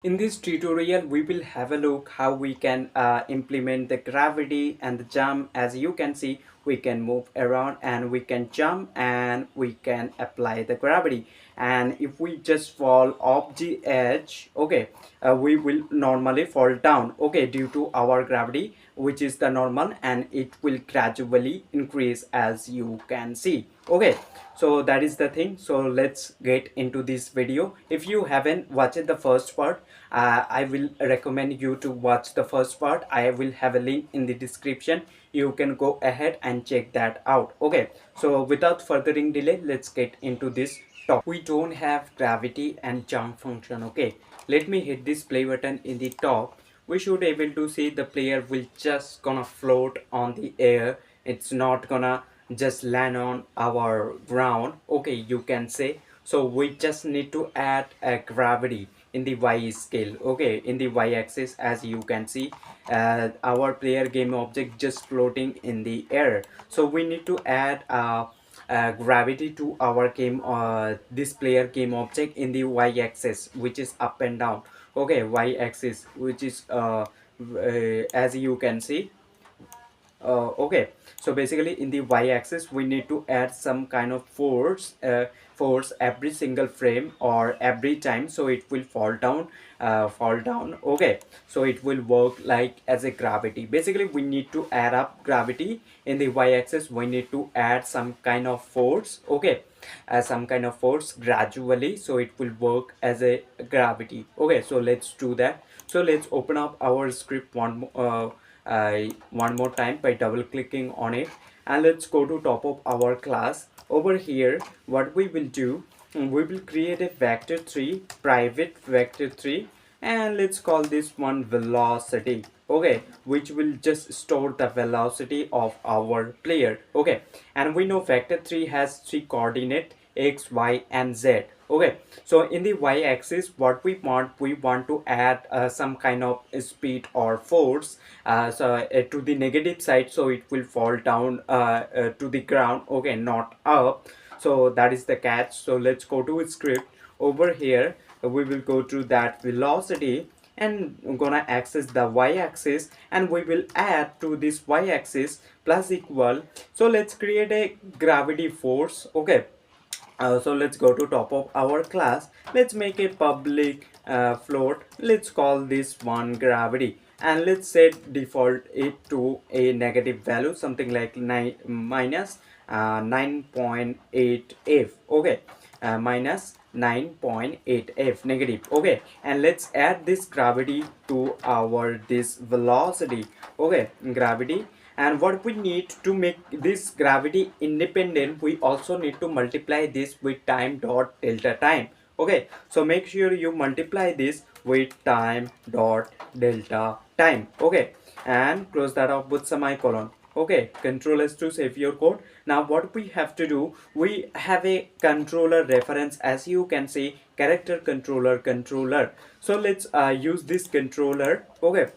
In this tutorial, we will have a look how we can implement the gravity and the jump. As you can see, we can move around and we can jump and we can apply the gravity. And if we just fall off the edge, okay, we will normally fall down, okay, due to our gravity, which is the normal, and it will gradually increase as you can see, okay. So that is the thing. So let's get into this video. If you haven't watched the first part, I will recommend you to watch the first part. I will have a link in the description. You can go ahead and check that out, okay. So without furthering delay, let's get into this topic. We don't have gravity and jump function, okay. Let me hit this play button in the top. We should able to see the player will just gonna float on the air. It's not gonna just land on our ground, okay, you can say. So we just need to add a gravity in the y scale, okay, in the y-axis. As you can see, our player game object just floating in the air. So we need to add gravity to our game, this player game object in the y-axis, which is up and down, okay, y-axis, which is as you can see. Okay, so basically in the y-axis we need to add some kind of force every single frame or every time, so it will fall down, okay. So it will work like as a gravity. Basically we need to add up gravity in the y-axis. We need to add some kind of force, okay, some kind of force gradually, so it will work as a gravity, okay. So let's do that. So let's open up our script one more time by double clicking on it, and let's go to top of our class. Over here, what we will do, we will create a vector3, private vector3, and let's call this one velocity, okay, which will just store the velocity of our player, okay. And we know vector3 has three coordinate, x, y, and z, okay. So in the y-axis, what we want to add some kind of speed or force, to the negative side, so it will fall down to the ground, okay, not up. So that is the catch. So let's go to script. Over here we will go to that velocity, and I'm gonna access the y-axis, and we will add to this y-axis plus equal. So let's create a gravity force, okay. So let's go to top of our class. Let's make a public float. Let's call this one gravity, and let's set default it to a negative value, something like 9 minus 9.8 f, okay, minus 9.8 f negative, okay. And let's add this gravity to our this velocity, okay, gravity. And what we need to make this gravity independent, we also need to multiply this with time dot delta time, okay. So make sure you multiply this with time dot delta time, okay, and close that off with semicolon, okay. Control S to save your code. Now what we have to do, we have a controller reference, as you can see, character controller. So let's use this controller, okay,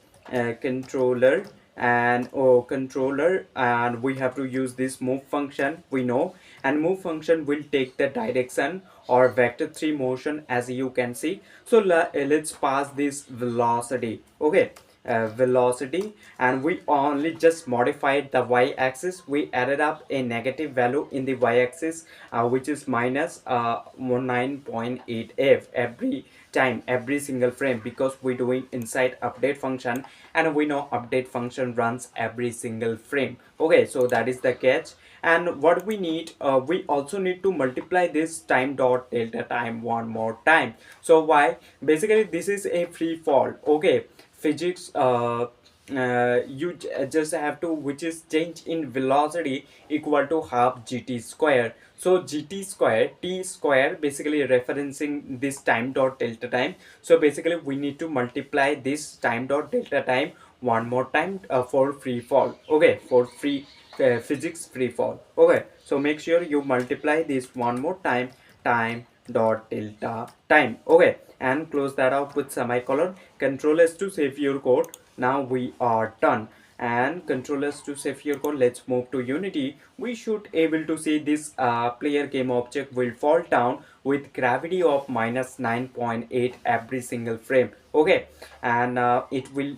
controller, and controller, and we have to use this move function, we know. And move function will take the direction or vector3 motion, as you can see. So let's pass this velocity, okay, velocity. And we only just modified the y-axis. We added up a negative value in the y-axis, which is minus 9.8 f every time, every single frame, because we're doing inside update function, and we know update function runs every single frame, okay. So that is the catch. And what we need, we also need to multiply this time dot delta time one more time. So why? Basically this is a free fall, okay. Physics, you just have to, which is change in velocity equal to half gt square. So gt square, t square, basically referencing this time dot delta time. So basically we need to multiply this time dot delta time one more time for free fall, okay, for free physics free fall, okay. So make sure you multiply this one more time, time dot delta time, okay, and close that out with semicolon. Control S to save your code. Now we are done. and controllers to save your code. Let's move to Unity. We should able to see this player game object will fall down with gravity of minus 9.8 every single frame. Okay, and it will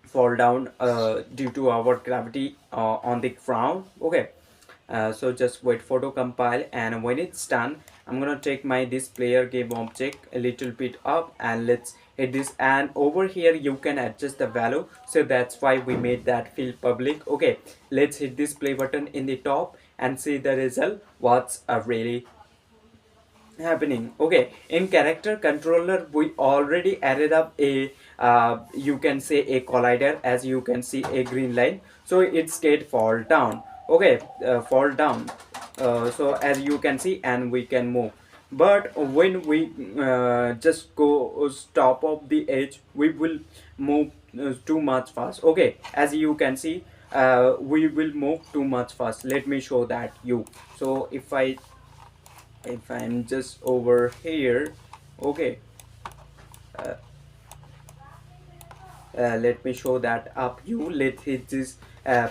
fall down due to our gravity on the ground. Okay, so just wait for to compile, and when it's done, I'm gonna take my this player game object a little bit up, and let's hit this, and over here you can adjust the value, so that's why we made that field public. Okay, let's hit this play button in the top and see the result, what's really happening. Okay, in character controller we already added up a you can say a collider, as you can see a green line, so it's get fall down. Okay, fall down, so as you can see, and we can move. But when we just go top of the edge, we will move too much fast. Okay, as you can see, we will move too much fast. Let me show that you. So if I'm just over here, okay, uh, let me show that up you. Let's hit this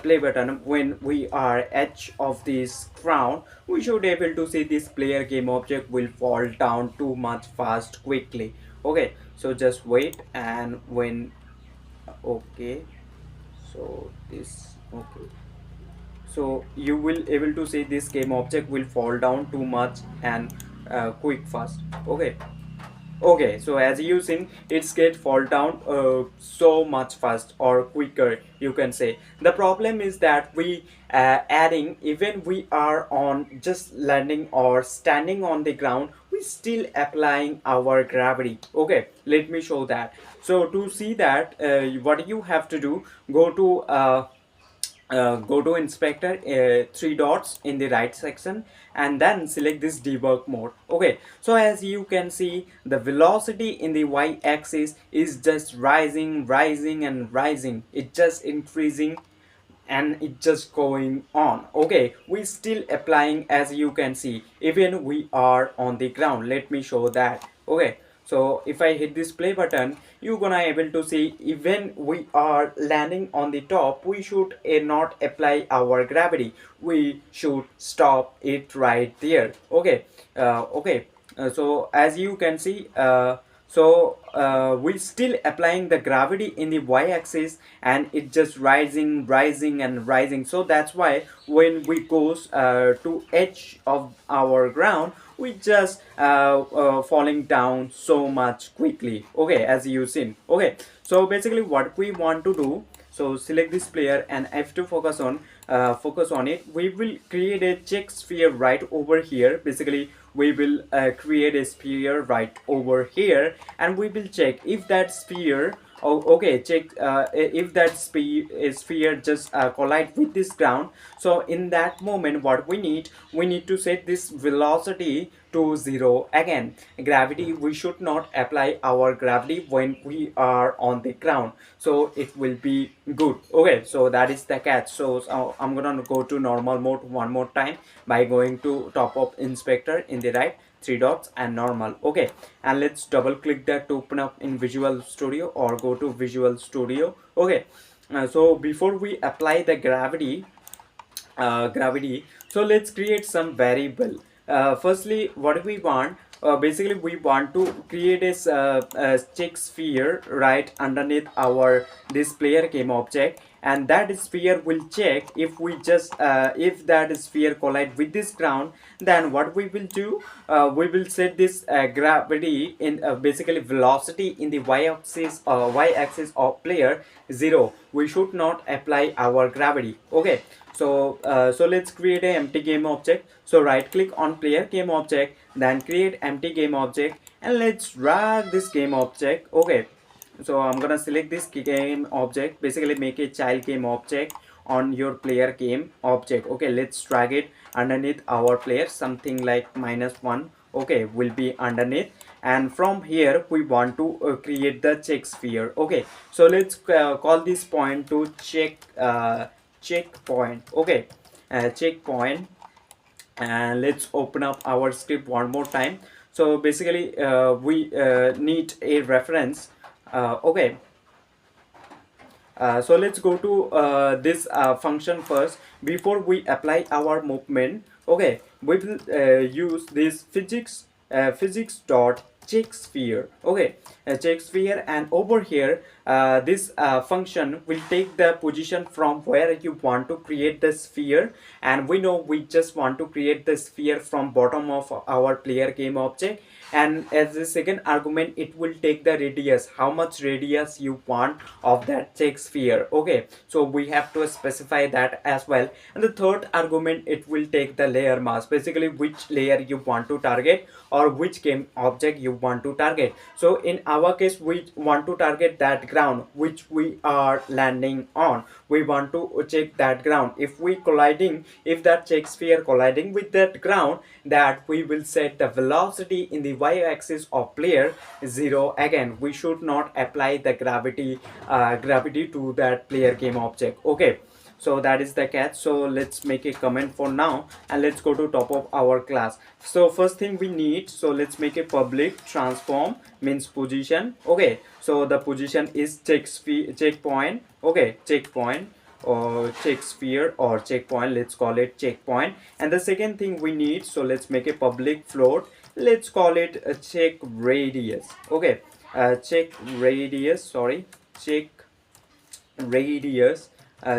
play button. When we are edge of this ground, we should able to see this player game object will fall down too much fast quickly. Okay, so just wait, and when okay, so this okay, so you will able to see this game object will fall down too much and quick fast. Okay, okay, so as you seen, it's get fall down so much fast or quicker, you can say. The problem is that we adding, even we are on just landing or standing on the ground, we still applying our gravity. Okay, let me show that. So to see that, what you have to do, go to inspector, three dots in the right section, and then select this debug mode. Okay, so as you can see, the velocity in the y-axis is just rising and rising. It just increasing, and it just going on. Okay, we still applying, as you can see, even we are on the ground. Let me show that. Okay, so if I hit this play button, you're gonna able to see, even we are landing on the top, we should not apply our gravity. We should stop it right there. Okay, okay, so as you can see, we still applying the gravity in the y-axis, and it just rising and rising. So that's why when we goes to edge of our ground, we just falling down so much quickly. Okay, as you seen. Okay, so basically what we want to do, so select this player and have to focus on it. We will create a check sphere right over here. Basically we will create a sphere right over here, and we will check if that sphere, oh okay, check if that sphere just collide with this ground. So in that moment, what we need to set this velocity to 0 again. Gravity, we should not apply our gravity when we are on the ground, so it will be good. Okay, so that is the catch. So I'm gonna go to normal mode one more time by going to top of inspector in the right, three dots and normal. Okay, and let's double click that to open up in Visual Studio, or go to Visual Studio. Okay, so before we apply the gravity, so let's create some variable. Firstly, what we want, basically we want to create a check sphere right underneath our this player game object, and that sphere will check if we just if that sphere collide with this ground. Then what we will do, we will set this gravity in basically velocity in the y-axis of player 0. We should not apply our gravity. Okay, so let's create a empty game object. So right click on player game object, then create empty game object, and let's drag this game object. Okay, so I'm gonna select this game object, basically make a child game object on your player game object. Okay, let's drag it underneath our player, something like -1. Okay, will be underneath, and from here we want to create the check sphere. Okay, so let's call this point to checkpoint. Okay, checkpoint, and let's open up our script one more time. So basically we need a reference. Okay, So let's go to this function first before we apply our movement. Okay, we will use this physics dot check sphere. Okay, check sphere, and over here this function will take the position from where you want to create the sphere, and we know we just want to create the sphere from bottom of our player game object. And as the second argument, it will take the radius, how much radius you want of that check sphere. Okay, so we have to specify that as well. And the third argument, it will take the layer mask, basically which layer you want to target or which game object you want to target. So in our case, we want to target that ground which we are landing on. We want to check that ground. If that check sphere colliding with that ground, that we will set the velocity in the y-axis of player 0 again. We should not apply the gravity to that player game object. Okay, so that is the catch. So let's make a comment for now, and let's go to top of our class. So first thing we need, so let's make a public transform means position. Okay, so the position is checkpoint. Okay, checkpoint or check sphere or checkpoint, let's call it checkpoint. And the second thing we need, so let's make a public float, let's call it a check radius. Okay, check radius, sorry, check radius,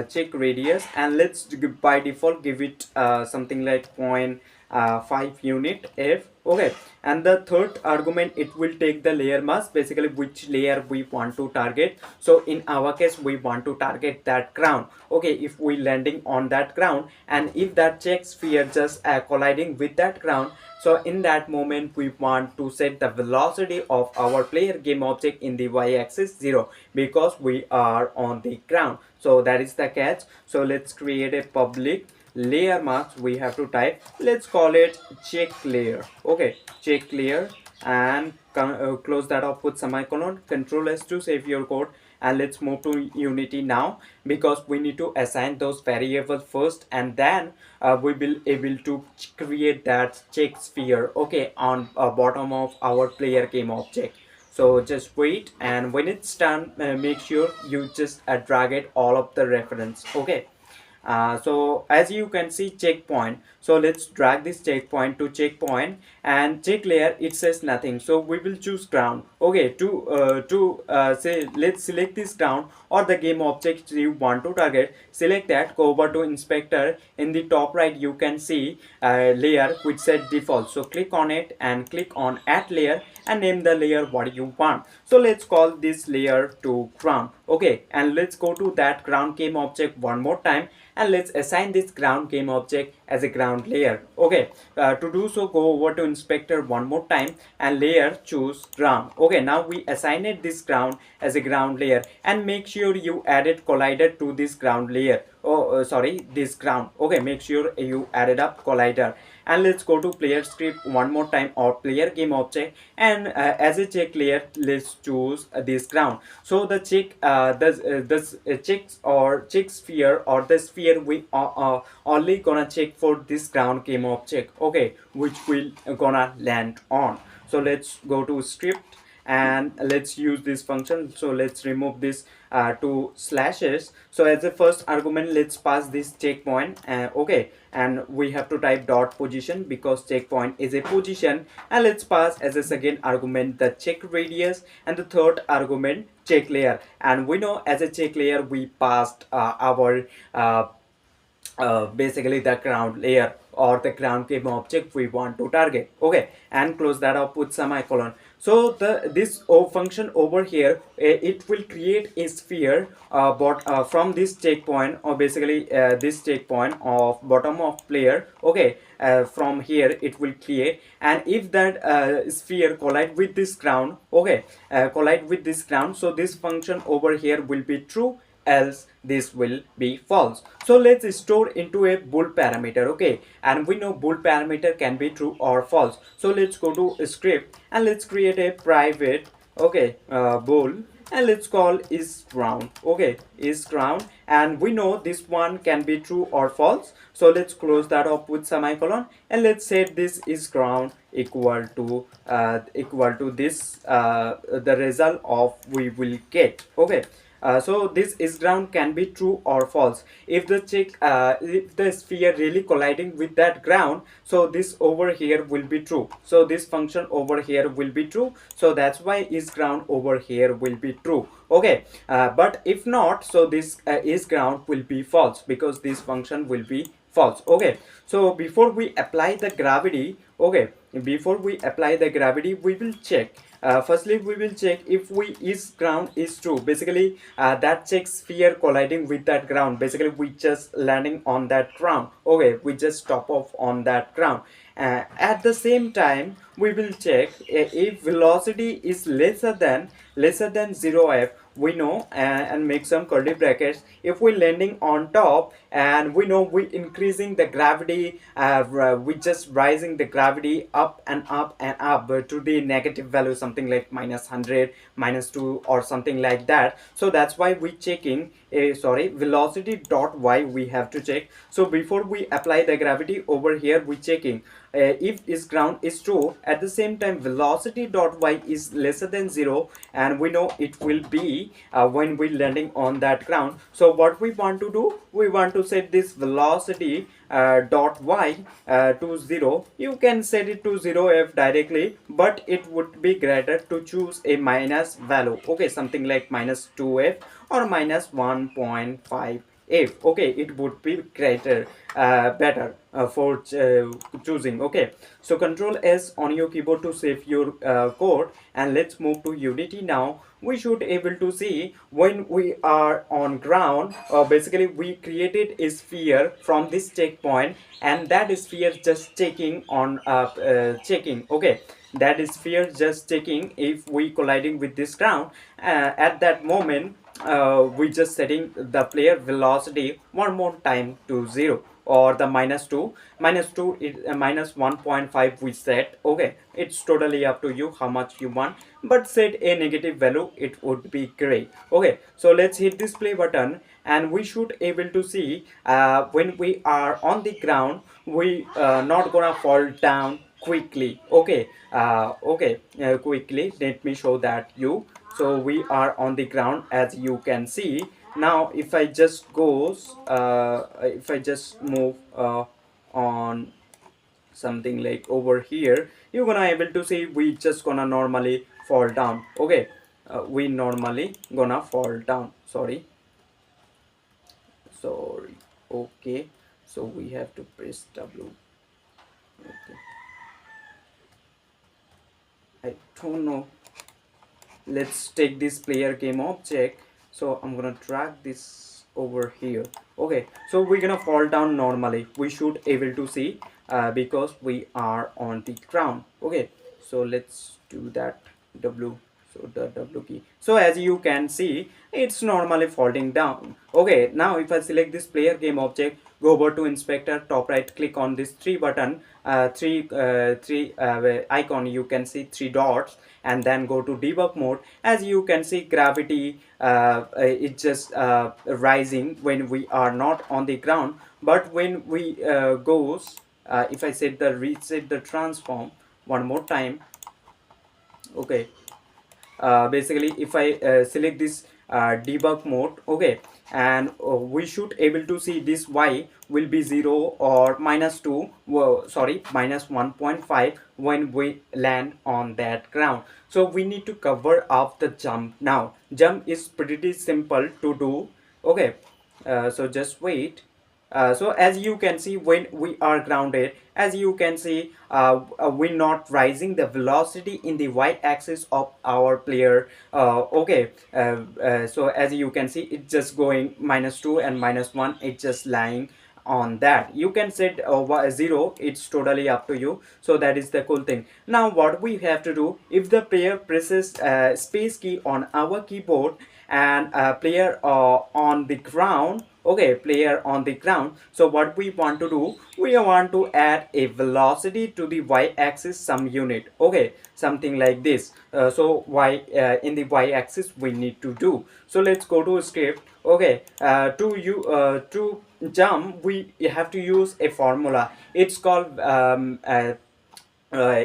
check radius, and let's by default give it something like 0.5 unit f. Okay, and the third argument, it will take the layer mask, basically which layer we want to target. So in our case, we want to target that ground. Okay, if we landing on that ground, and if that check sphere just colliding with that ground, so in that moment we want to set the velocity of our player game object in the y-axis 0, because we are on the ground. So that is the catch. So let's create a public layer mask. We have to type, let's call it check layer. Okay, check layer, and close that off, put semicolon, control s to save your code. And let's move to Unity now, because we need to assign those variables first, and then we will able to create that check sphere. Okay, on bottom of our player game object. So just wait, and when it's done, make sure you just drag it all of the reference. Okay, so as you can see, checkpoint, so let's drag this checkpoint to checkpoint, and check layer, it says nothing, so we will choose ground. Okay, to say, let's select this ground or the game object you want to target. Select that, go over to inspector. In the top right you can see layer which said default, so click on it and click on add layer and name the layer what you want. So let's call this layer to ground. Okay, and let's go to that ground game object one more time, and let's assign this ground game object as a ground layer. Okay, to do so, go over to inspector one more time and layer, choose ground. Okay, now we assigned this ground as a ground layer, and make sure you added collider to this ground layer. Sorry, this ground. Okay, make sure you added up collider. And let's go to player script one more time, or player game object, and as a check layer, let's choose this ground. So the check this checks or check sphere, or the sphere, we are only gonna check for this ground game object. Okay, which will gonna land on. So let's go to script, and let's use this function. So let's remove this two slashes. So as the first argument, let's pass this checkpoint. Okay, and we have to type dot position, because checkpoint is a position. And let's pass as a second argument the check radius, and the third argument check layer. And we know as a check layer we passed our basically the ground layer or the ground game object we want to target. Okay, and close that up with semicolon. So this function over here, it will create a sphere but from this checkpoint, or basically this checkpoint of bottom of player. Okay, from here it will create, and if that sphere collide with this ground, okay, collide with this ground, so this function over here will be true, else this will be false. So let's store into a bool parameter. Okay, and we know bool parameter can be true or false. So let's go to script, and let's create a private, okay, bool, and let's call is ground. Okay, is ground, and we know this one can be true or false. So let's close that up with semicolon, and let's set this is ground equal to this the result of we will get. Okay, So this is ground can be true or false. If the sphere really colliding with that ground, so this over here will be true, so this function over here will be true, so that's why is ground over here will be true. Okay, but if not, so this is ground will be false because this function will be false. Okay, so before we apply the gravity, okay, before we apply the gravity, we will check. Firstly, we will check if we is ground is true. Basically, that checks sphere colliding with that ground. Basically, we just landing on that ground. Okay, we just stop off on that ground. At the same time, we will check if velocity is lesser than 0 f. We know, and make some curly brackets, if we landing on top, and we know we increasing the gravity, we just rising the gravity up and up and up to the negative value, something like -100, -2, or something like that. So that's why we checking, sorry, velocity dot y we have to check. So before we apply the gravity over here, we checking if is ground is true. At the same time, velocity dot y is lesser than 0, and we know it will be when we landing on that ground. So what we want to do, we want to set this velocity dot y to 0. You can set it to 0 f directly, but it would be greater to choose a minus value. Okay, something like -2 f or -1.5 f. Okay, it would be greater, better for choosing. Okay, so Control S on your keyboard to save your code, and let's move to Unity now. We should able to see when we are on ground. Basically, we created a sphere from this checkpoint, and that sphere just checking on checking. Okay, that is sphere just checking if we colliding with this ground. At that moment, we just setting the player velocity one more time to 0, or the -2. -2 is -1.5 we set. Okay, it's totally up to you how much you want, but set a negative value, it would be great. Okay, so let's hit this play button, and we should able to see when we are on the ground, we not gonna fall down quickly. Okay, quickly let me show that you. So we are on the ground, as you can see. Now if I just goes if I just move on something like over here, you're gonna able to see we just gonna normally fall down. Okay, we normally gonna fall down. Sorry. Okay, so we have to press W. Okay, I don't know. Let's take this player game object. So I'm gonna drag this over here. Okay, so we're gonna fall down normally. We should able to see because we are on the ground. Okay, so let's do that. W, so the W key. So as you can see, it's normally falling down. Okay, now if I select this player game object, go over to inspector, top right, click on this three button, three icon, you can see three dots, and then go to debug mode. As you can see, gravity it's just rising when we are not on the ground, but when we goes, if I set the reset the transform one more time. Okay, basically if I select this debug mode. Okay, and we should able to see this y will be 0 or -2, well, sorry, -1.5 when we land on that ground. So we need to cover up the jump. Now jump is pretty simple to do. Okay, so just wait. So as you can see, when we are grounded, as you can see, we're not rising the velocity in the y-axis of our player. Okay, so as you can see, it's just going -2 and -1. It's just lying on that. You can set 0. It's totally up to you. So that is the cool thing. Now what we have to do, if the player presses space key on our keyboard, and player on the ground. Okay, player on the ground. So what we want to do, we want to add a velocity to the y-axis some unit. Okay, something like this. So in the y-axis we need to do. So let's go to script. Okay, to jump we have to use a formula. It's called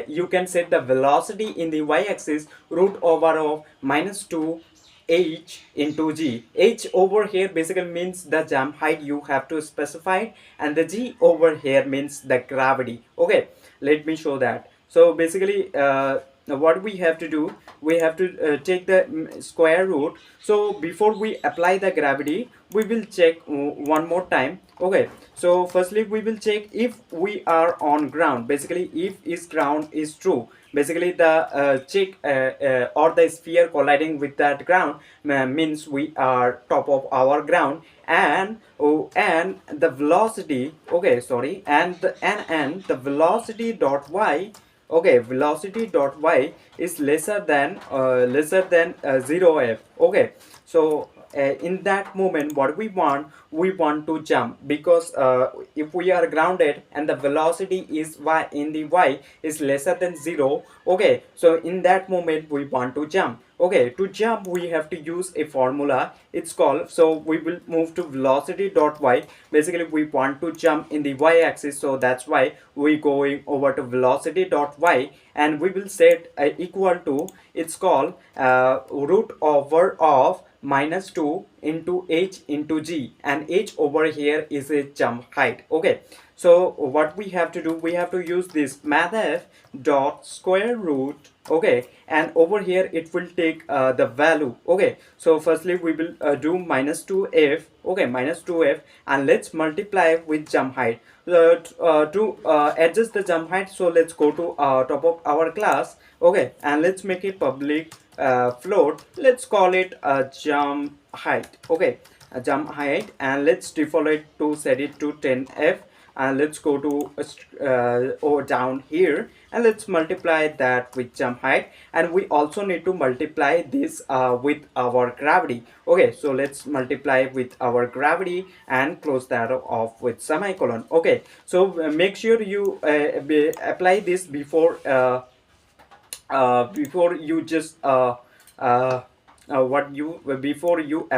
you can set the velocity in the y-axis root over of -2 h into g. H over here basically means the jump height you have to specify, and the g over here means the gravity. Okay, let me show that. So basically what we have to do, we have to take the square root. So before we apply the gravity, we will check one more time. Okay, so firstly we will check if we are on ground. Basically if is ground is true, basically the check or the sphere colliding with that ground means we are top of our ground. And and the velocity, okay sorry, and the velocity dot y, okay, velocity dot y is lesser than 0 f. Okay, so in that moment what we want to jump, because if we are grounded and the velocity is y in the y is lesser than 0. Okay, so in that moment we want to jump. Okay, to jump we have to use a formula, it's called, so we will move to velocity dot y. Basically we want to jump in the y axis, so that's why we going over to velocity dot y, and we will set equal to, it's called root over of -2 into h into g, and h over here is a jump height. Okay, so what we have to do, we have to use this mathf dot square root. Okay, and over here it will take the value. Okay, so firstly we will do -2f. Okay, -2f, and let's multiply with jump height. To adjust the jump height, so let's go to top of our class. Okay, and let's make it public float. Let's call it a jump height. Okay, a jump height, and let's default it to set it to 10f. And let's go to or down here, and let's multiply that with jump height, and we also need to multiply this with our gravity. Okay, so let's multiply with our gravity and close that off with semicolon. Okay, so make sure you apply this before you just what you before you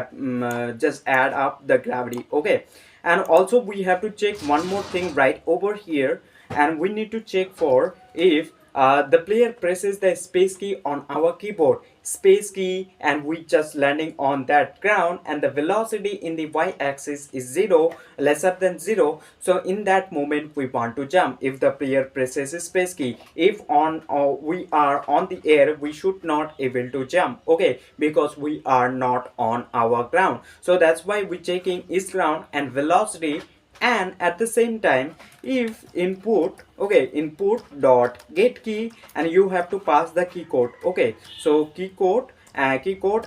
just add up the gravity. Okay, and also we have to check one more thing right over here, and we need to check for if the player presses the space key on our keyboard, space key, and we just landing on that ground, and the velocity in the y-axis is 0, lesser than 0. So in that moment we want to jump if the player presses space key. If on we are on the air, we should not able to jump. Okay, because we are not on our ground. So that's why we checking is ground and velocity. And at the same time, if input, okay, input dot get key, and you have to pass the key code. Okay, so key code,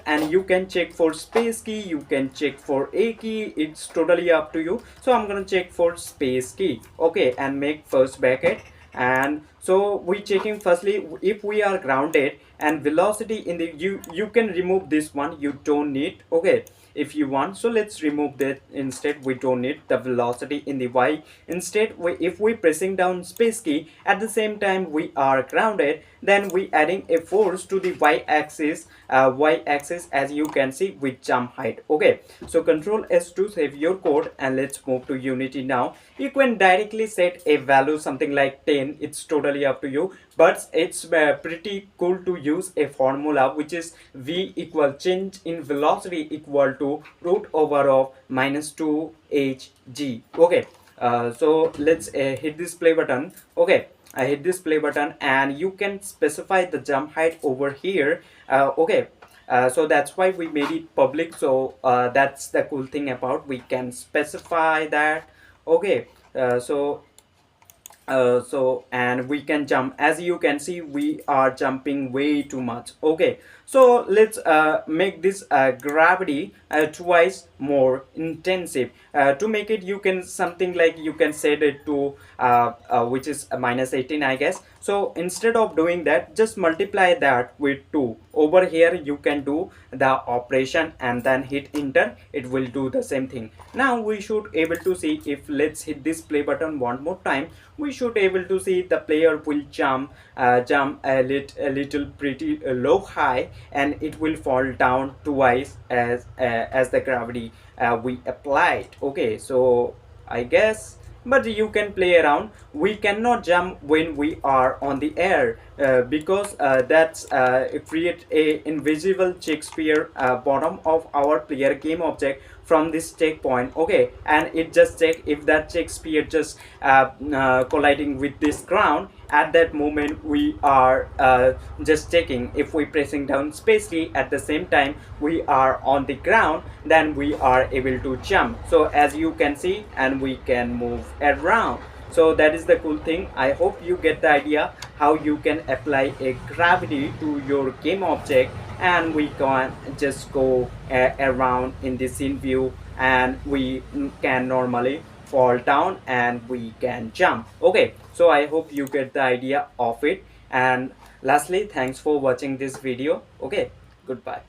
and you can check for space key, you can check for a key, it's totally up to you. So I'm gonna check for space key. Okay, and make first bracket. And so we checking firstly if we are grounded, and velocity in the you can remove this one, you don't need. Okay, if you want, so let's remove that. Instead we don't need the velocity in the y. Instead if we pressing down space key, at the same time we are grounded, then we adding a force to the y-axis, as you can see with jump height. Okay, so control s to save your code, and let's move to Unity now. You can directly set a value something like 10, it's totally up to you, but it's pretty cool to use a formula which is v equal change in velocity equal to root over of -2 hg. Okay, so let's hit this play button. Okay, I hit this play button, and you can specify the jump height over here. Okay, so that's why we made it public. So that's the cool thing about, we can specify that. Okay, so and we can jump. As you can see, we are jumping way too much. Okay, so let's make this gravity twice more intensive. To make it, you can something like, you can set it to which is -18 I guess. So instead of doing that, just multiply that with 2. Over here you can do the operation and then hit enter, it will do the same thing. Now we should able to see, if let's hit this play button one more time, we should able to see the player will jump a little pretty low high, and it will fall down twice as the gravity we applied. Okay, so I guess, but you can play around. We cannot jump when we are on the air, because that's create a invisible Shakespeare bottom of our player game object from this checkpoint. Okay, and it just check if that Shakespeare just colliding with this ground. At that moment we are just checking if we pressing down space key at the same time we are on the ground, then we are able to jump. So as you can see, and we can move around. So that is the cool thing. I hope you get the idea how you can apply a gravity to your game object, and we can just go around in the scene view, and we can normally fall down and we can jump. Okay, so I hope you get the idea of it. And lastly, thanks for watching this video. Okay, goodbye.